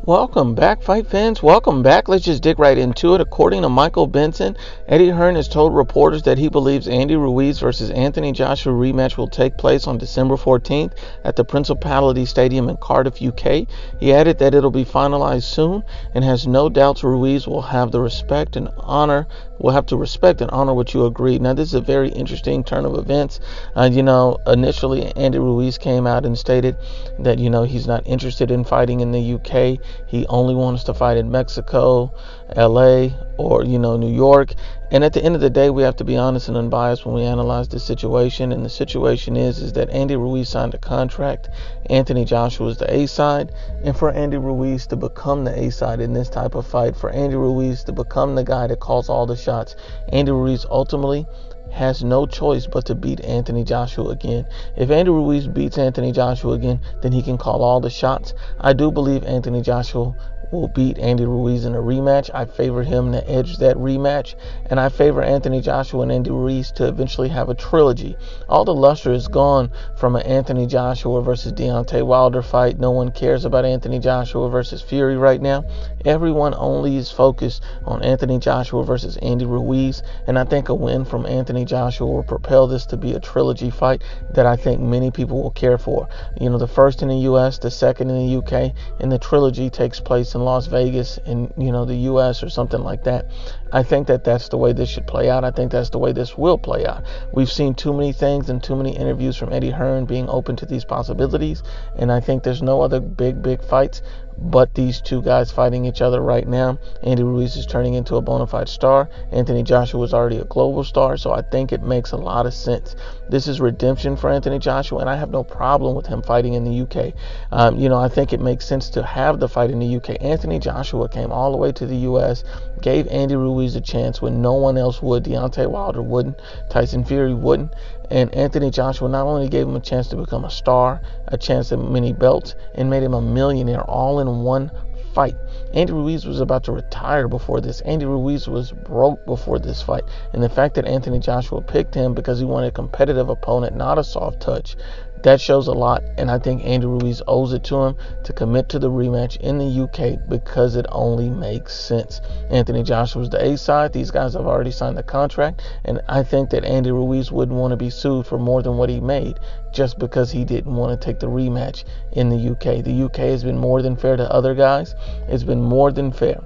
Welcome back, fight fans. Welcome back. Let's just dig right into it. According to Michael Benson, Eddie Hearn has told reporters that he believes Andy Ruiz versus Anthony Joshua rematch will take place on December 14th at the Principality Stadium in Cardiff, UK. He added that it'll be finalized soon and has no doubts Ruiz will have to respect and honor what you agreed. Now, this is a very interesting turn of events. Initially Andy Ruiz came out and stated that, he's not interested in fighting in the UK. He only wants to fight in Mexico, LA, or, New York. And at the end of the day, we have to be honest and unbiased when we analyze the situation. And the situation is that Andy Ruiz signed a contract. Anthony Joshua is the A side. And for Andy Ruiz to become the A side in this type of fight, for Andy Ruiz to become the guy that calls all the shots, Andy Ruiz ultimately has no choice but to beat Anthony Joshua again. If Andy Ruiz beats Anthony Joshua again, then he can call all the shots. I do believe Anthony Joshua will beat Andy Ruiz in a rematch. I favor him to edge that rematch, and I favor Anthony Joshua and Andy Ruiz to eventually have a trilogy. All the luster is gone from an Anthony Joshua versus Deontay Wilder fight. No one cares about Anthony Joshua versus Fury right now. Everyone only is focused on Anthony Joshua versus Andy Ruiz, and I think a win from Anthony Joshua will propel this to be a trilogy fight that I think many people will care for. The first in the US, the second in the UK, and the trilogy takes place in Las Vegas in the US or something like that. I think that that's the way this should play out. I think that's the way this will play out. We've seen too many things and too many interviews from Eddie Hearn being open to these possibilities, and I think there's no other big fights but these two guys fighting each other right now. Andy Ruiz is turning into a bona fide star. Anthony Joshua is already a global star, so I think it makes a lot of sense. This is redemption for Anthony Joshua, and I have no problem with him fighting in the UK. I think it makes sense to have the fight in the UK. Anthony Joshua came all the way to the US, gave Andy Ruiz a chance when no one else would. Deontay Wilder wouldn't. Tyson Fury wouldn't. And Anthony Joshua not only gave him a chance to become a star, a chance at many belts, and made him a millionaire all in one fight. Andy Ruiz was about to retire before this. Andy Ruiz was broke before this fight. And the fact that Anthony Joshua picked him because he wanted a competitive opponent, not a soft touch, that shows a lot, and I think Andy Ruiz owes it to him to commit to the rematch in the UK because it only makes sense. Anthony Joshua's the A side. These guys have already signed the contract, and I think that Andy Ruiz wouldn't want to be sued for more than what he made just because he didn't want to take the rematch in the UK. The UK has been more than fair to other guys. It's been more than fair.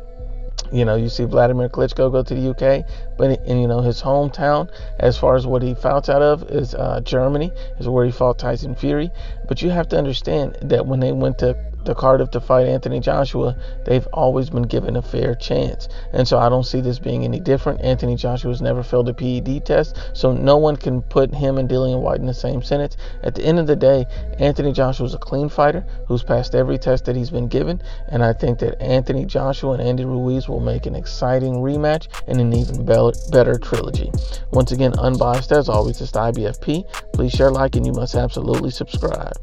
You see Vladimir Klitschko go to the UK, but his hometown, as far as what he fought out of, is Germany, is where he fought Tyson Fury. But you have to understand that when they went to Cardiff to fight Anthony Joshua, they've always been given a fair chance. And so I don't see this being any different. Anthony Joshua's never failed a PED test, so no one can put him and Dillian White in the same sentence. At the end of the day, Anthony Joshua's a clean fighter who's passed every test that he's been given, and I think that Anthony Joshua and Andy Ruiz will make an exciting rematch and an even better trilogy. Once again, unbiased as always, it's the IBFP. Please share, like, and you must absolutely subscribe.